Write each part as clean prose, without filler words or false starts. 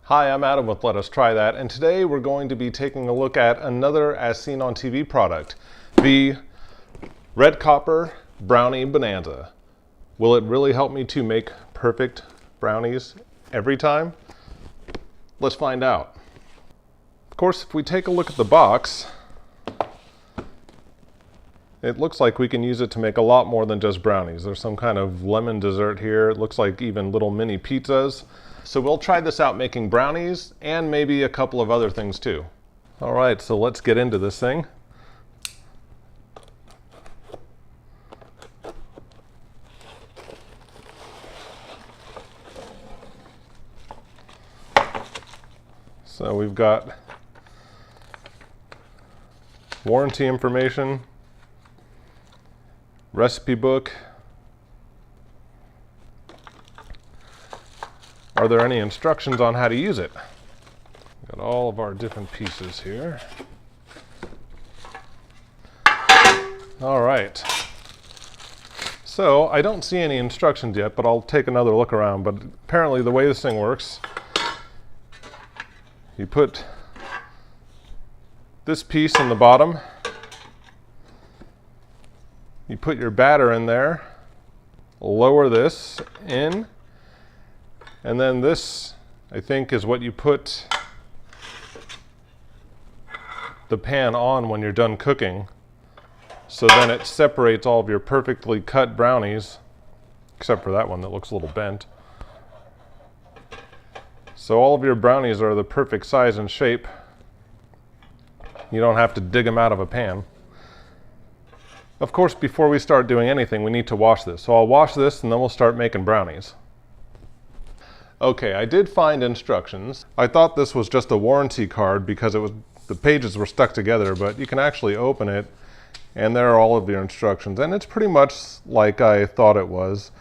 Hi, I'm Adam with Let Us Try That, and today we're going to be taking a look at another As Seen on TV product, the Red Copper Brownie Bonanza. Will it really help me to make perfect brownies every time? Let's find out. Of course, if we take a look at the box, it looks like we can use it to make a lot more than just brownies. There's some kind of lemon dessert here. It looks like even little mini pizzas. So we'll try this out making brownies and maybe a couple of other things too. All right, so let's get into this thing. So we've got warranty information, recipe book. Are there any instructions on how to use it? Got all of our different pieces here. All right. So I don't see any instructions yet, but I'll take another look around. But apparently the way this thing works, you put this piece in the bottom, you put your batter in there, lower this in, and then this, I think, is what you put the pan on when you're done cooking. So then it separates all of your perfectly cut brownies, except for that one that looks a little bent. So all of your brownies are the perfect size and shape. You don't have to dig them out of a pan. Of course, before we start doing anything, we need to wash this. So I'll wash this and then we'll start making brownies. Okay, I did find instructions. I thought this was just a warranty card because the pages were stuck together, but you can actually open it and there are all of your instructions. And it's pretty much like I thought it was,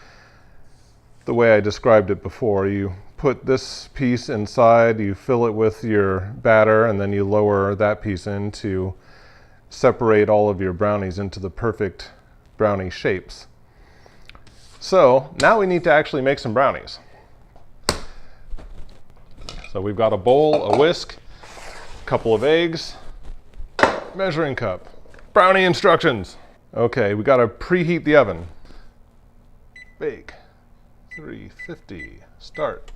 the way I described it before. You put this piece inside, you fill it with your batter, and then you lower that piece in to separate all of your brownies into the perfect brownie shapes. So now we need to actually make some brownies. So we've got a bowl, a whisk, a couple of eggs, measuring cup, brownie instructions. Okay, we got to preheat the oven. Bake, 350, start.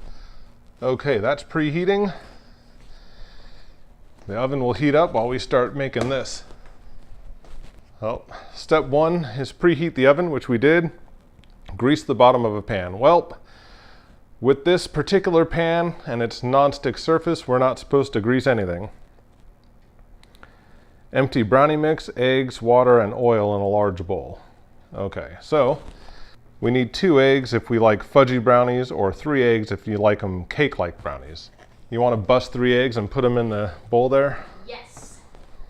Okay, that's preheating. The oven will heat up while we start making this. Well, step one is preheat the oven, which we did. Grease the bottom of a pan. Well, with this particular pan and its non-stick surface, we're not supposed to grease anything. Empty brownie mix, eggs, water, and oil in a large bowl. Okay, so we need 2 eggs if we like fudgy brownies, or 3 eggs if you like them cake-like brownies. You want to bust 3 eggs and put them in the bowl there? Yes,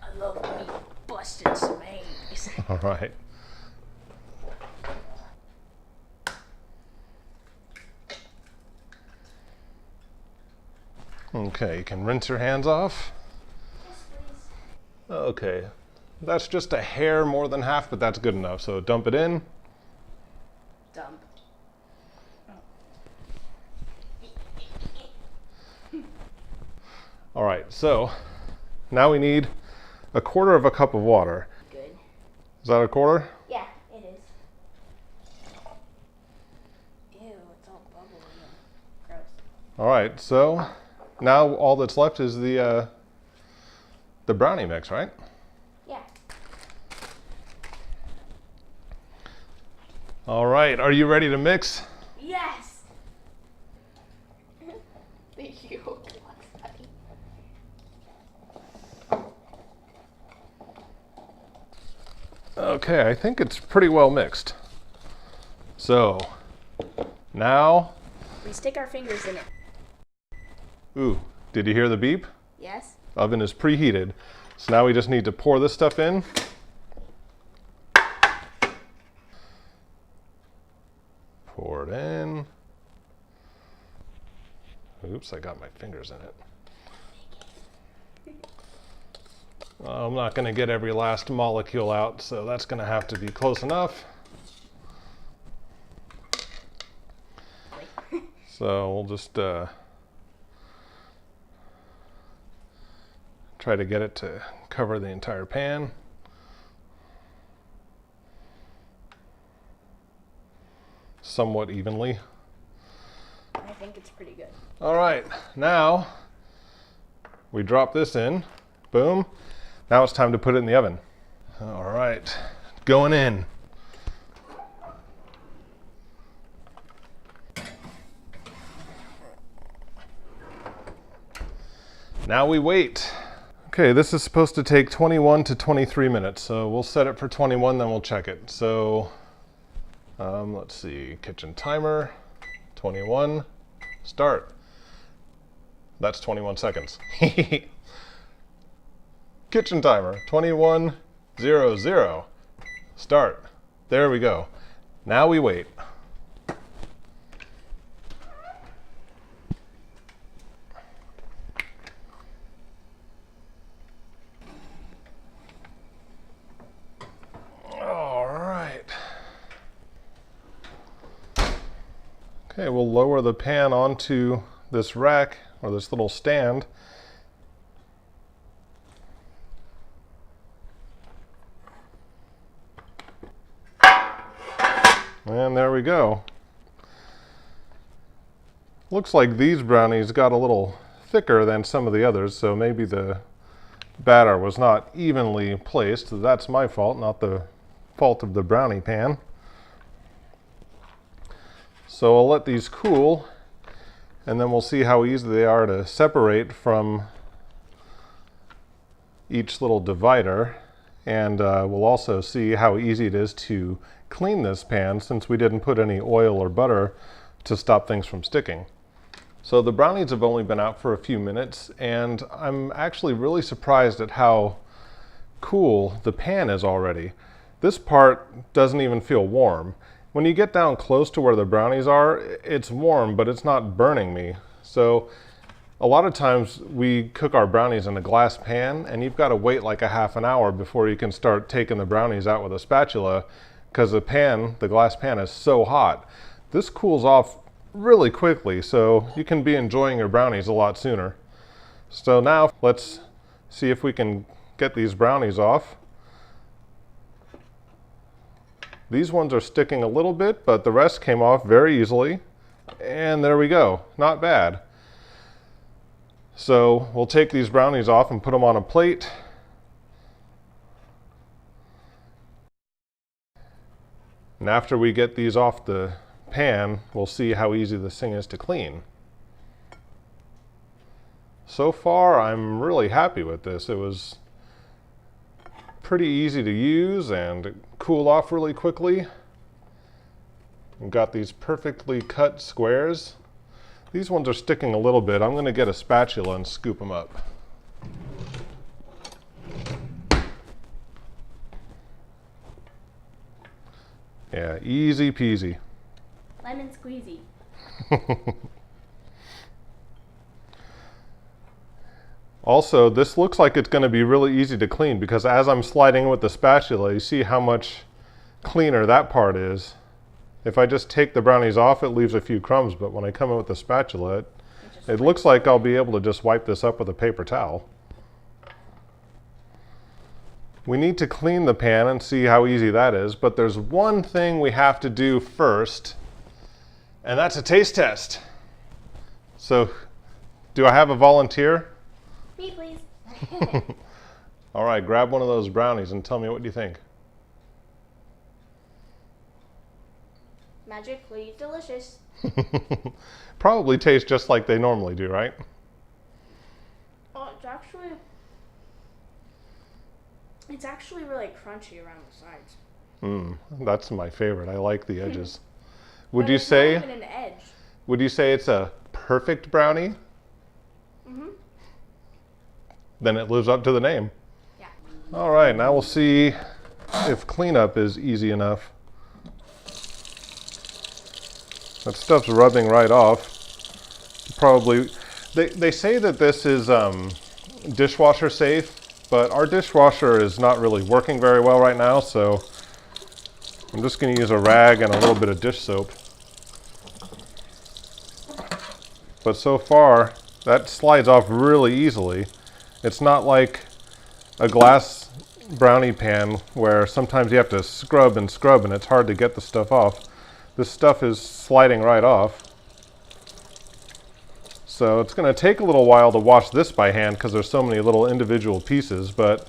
I love me busting some eggs. All right. Okay, you can rinse your hands off. Yes, please. Okay, that's just a hair more than half, but that's good enough. So dump it in. Dump. All right, so now we need a 1/4 cup of water. Good. Is that a 1/4? Yeah, it is. Ew, it's all bubbly and gross. All right, so now all that's left is the brownie mix, right? Yeah. All right, are you ready to mix? Yes. The yolk looks funny. Okay, I think it's pretty well mixed. So now, We stick our fingers in it. ooh, did you hear the beep? Yes. Oven is preheated. So now we just need to pour this stuff in. Pour it in. Oops, I got my fingers in it. I'm not going to get every last molecule out, so that's going to have to be close enough. So we'll just Try to get it to cover the entire pan. Somewhat evenly. I think it's pretty good. All right, now we drop this in. Boom. Now it's time to put it in the oven. All right, going in. Now we wait. Okay, this is supposed to take 21 to 23 minutes, so we'll set it for 21, then we'll check it. So, let's see, kitchen timer, 21, start. That's 21 seconds. Kitchen timer, 21:00, start. There we go. Now we wait. Okay, we'll lower the pan onto this rack, or this little stand. And there we go. Looks like these brownies got a little thicker than some of the others, so maybe the batter was not evenly placed. That's my fault, not the fault of the brownie pan. So I'll let these cool, and then we'll see how easy they are to separate from each little divider. And we'll also see how easy it is to clean this pan, since we didn't put any oil or butter to stop things from sticking. So the brownies have only been out for a few minutes, and I'm actually really surprised at how cool the pan is already. This part doesn't even feel warm. When you get down close to where the brownies are, it's warm, but it's not burning me. So a lot of times we cook our brownies in a glass pan, and you've got to wait like a half an hour before you can start taking the brownies out with a spatula, because the glass pan is so hot. This cools off really quickly, so you can be enjoying your brownies a lot sooner. So now let's see if we can get these brownies off. These ones are sticking a little bit, but the rest came off very easily. And there we go, not bad. So we'll take these brownies off and put them on a plate. And after we get these off the pan, we'll see how easy this thing is to clean. So far, I'm really happy with this. It was pretty easy to use and cool off really quickly. We've got these perfectly cut squares. These ones are sticking a little bit. I'm going to get a spatula and scoop them up. Yeah, easy peasy. Lemon squeezy. Also, this looks like it's going to be really easy to clean, because as I'm sliding with the spatula, you see how much cleaner that part is. If I just take the brownies off, it leaves a few crumbs, but when I come in with the spatula, it looks like I'll be able to just wipe this up with a paper towel. We need to clean the pan and see how easy that is, but there's one thing we have to do first, and that's a taste test. So, do I have a volunteer? Me, please. All right, grab one of those brownies and tell me what you think. Magically delicious. Probably tastes just like they normally do, right? Oh, it's actually really crunchy around the sides. That's my favorite. I like the edges. But Would you it's say? not even an edge. Would you say it's a perfect brownie? Mm-hmm. Then it lives up to the name. Yeah. All right, now we'll see if cleanup is easy enough. That stuff's rubbing right off. Probably, they say that this is dishwasher safe, but our dishwasher is not really working very well right now, so I'm just going to use a rag and a little bit of dish soap. But so far, that slides off really easily. It's not like a glass brownie pan where sometimes you have to scrub and it's hard to get the stuff off. This stuff is sliding right off. So it's going to take a little while to wash this by hand because there's so many little individual pieces, but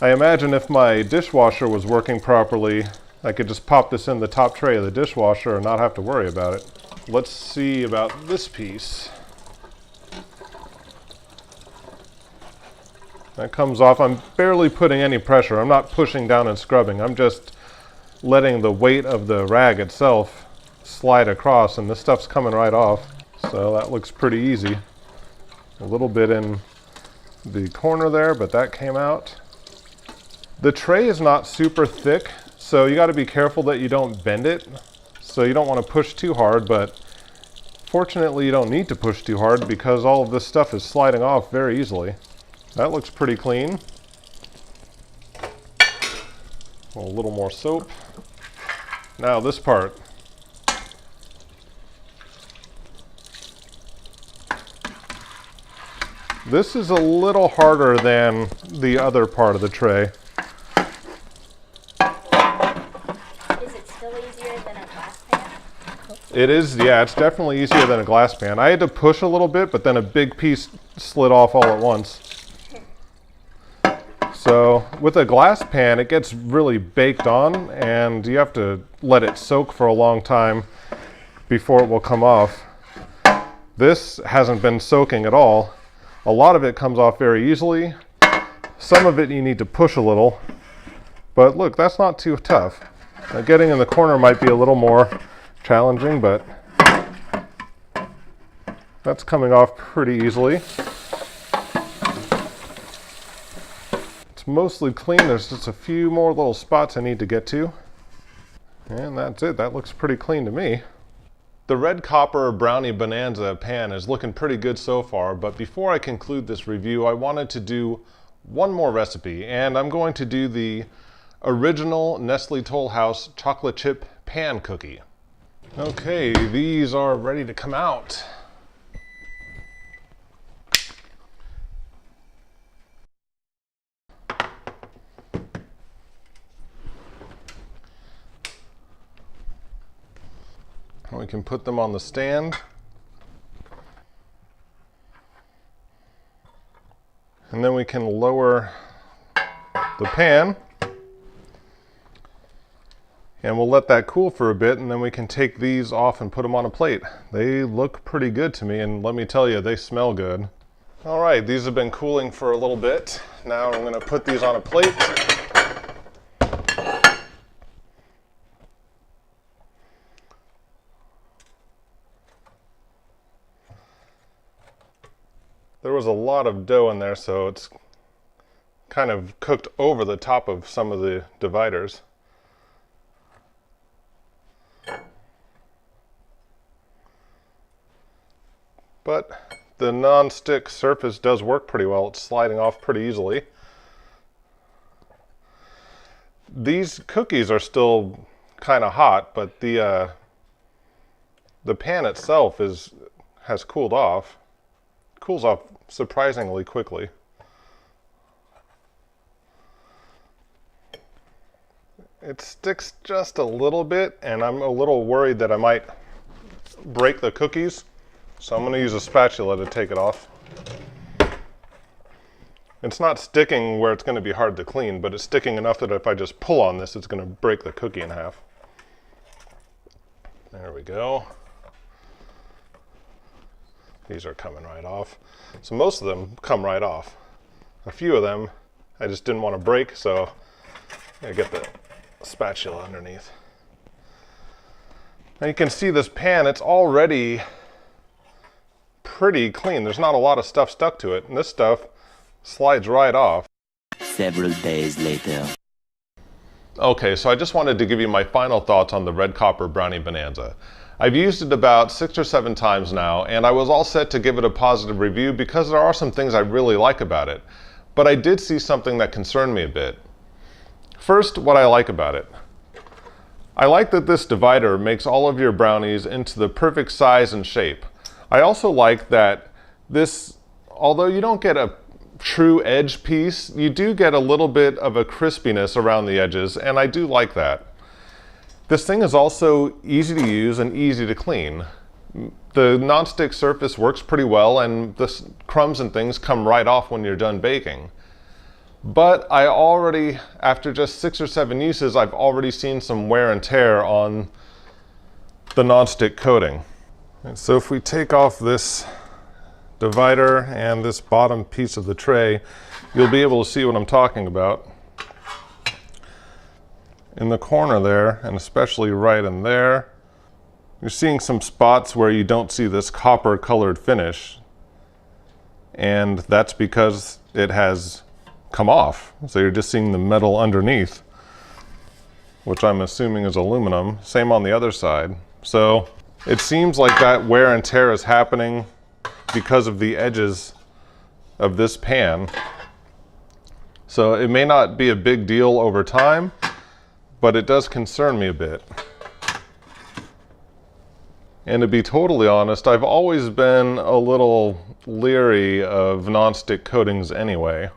I imagine if my dishwasher was working properly, I could just pop this in the top tray of the dishwasher and not have to worry about it. Let's see about this piece. That comes off. I'm barely putting any pressure. I'm not pushing down and scrubbing. I'm just letting the weight of the rag itself slide across, and this stuff's coming right off. So that looks pretty easy. A little bit in the corner there, but that came out. The tray is not super thick, so you got to be careful that you don't bend it. So you don't want to push too hard, but fortunately you don't need to push too hard because all of this stuff is sliding off very easily. That looks pretty clean. A little more soap. Now this part. This is a little harder than the other part of the tray. Is it still easier than a glass pan? It is, yeah, it's definitely easier than a glass pan. I had to push a little bit, but then a big piece slid off all at once. So with a glass pan, it gets really baked on, and you have to let it soak for a long time before it will come off. This hasn't been soaking at all. A lot of it comes off very easily. Some of it you need to push a little, but look, that's not too tough. Now, getting in the corner might be a little more challenging, but that's coming off pretty easily. It's mostly clean. There's just a few more little spots I need to get to. And that's it. That looks pretty clean to me. The Red Copper Brownie Bonanza pan is looking pretty good so far, but before I conclude this review, I wanted to do one more recipe, and I'm going to do the original Nestle Toll House chocolate chip pan cookie. Okay, these are ready to come out. We can put them on the stand. And then we can lower the pan. And we'll let that cool for a bit, and then we can take these off and put them on a plate. They look pretty good to me, and let me tell you, they smell good. All right, these have been cooling for a little bit. Now I'm gonna put these on a plate. There was a lot of dough in there, so it's kind of cooked over the top of some of the dividers. But the non-stick surface does work pretty well. It's sliding off pretty easily. These cookies are still kind of hot, but the pan itself has cooled off. Cools off surprisingly quickly. It sticks just a little bit, and I'm a little worried that I might break the cookies, so I'm going to use a spatula to take it off. It's not sticking where it's going to be hard to clean, but it's sticking enough that if I just pull on this, it's going to break the cookie in half. There we go. These are coming right off. So most of them come right off. A few of them I just didn't want to break, so I get the spatula underneath. Now you can see this pan, it's already pretty clean. There's not a lot of stuff stuck to it, and this stuff slides right off. Several days later. Okay, so I just wanted to give you my final thoughts on the Red Copper Brownie Bonanza. I've used it about 6 or 7 times now, and I was all set to give it a positive review because there are some things I really like about it. But I did see something that concerned me a bit. First, what I like about it. I like that this divider makes all of your brownies into the perfect size and shape. I also like that this, although you don't get a true edge piece, you do get a little bit of a crispiness around the edges, and I do like that. This thing is also easy to use and easy to clean. The nonstick surface works pretty well, and the crumbs and things come right off when you're done baking. But I already, after just 6 or 7 uses, I've already seen some wear and tear on the nonstick coating. And so if we take off this divider and this bottom piece of the tray, you'll be able to see what I'm talking about. In the corner there, and especially right in there, you're seeing some spots where you don't see this copper colored finish, and that's because it has come off. So you're just seeing the metal underneath, which I'm assuming is aluminum. Same on the other side. So it seems like that wear and tear is happening because of the edges of this pan. So it may not be a big deal over time, but it does concern me a bit. And to be totally honest, I've always been a little leery of nonstick coatings anyway.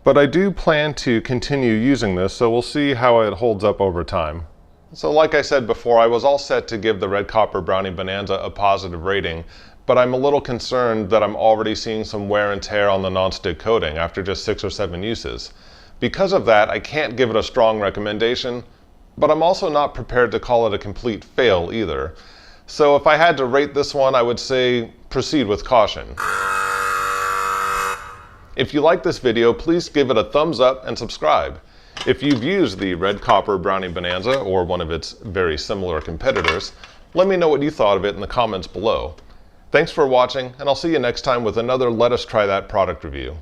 But I do plan to continue using this, so we'll see how it holds up over time. So like I said before, I was all set to give the Red Copper Brownie Bonanza a positive rating, but I'm a little concerned that I'm already seeing some wear and tear on the nonstick coating after just 6 or 7 uses. Because of that, I can't give it a strong recommendation, but I'm also not prepared to call it a complete fail either. So if I had to rate this one, I would say proceed with caution. If you like this video, please give it a thumbs up and subscribe. If you've used the Red Copper Brownie Bonanza or one of its very similar competitors, let me know what you thought of it in the comments below. Thanks for watching, and I'll see you next time with another Let Us Try That product review.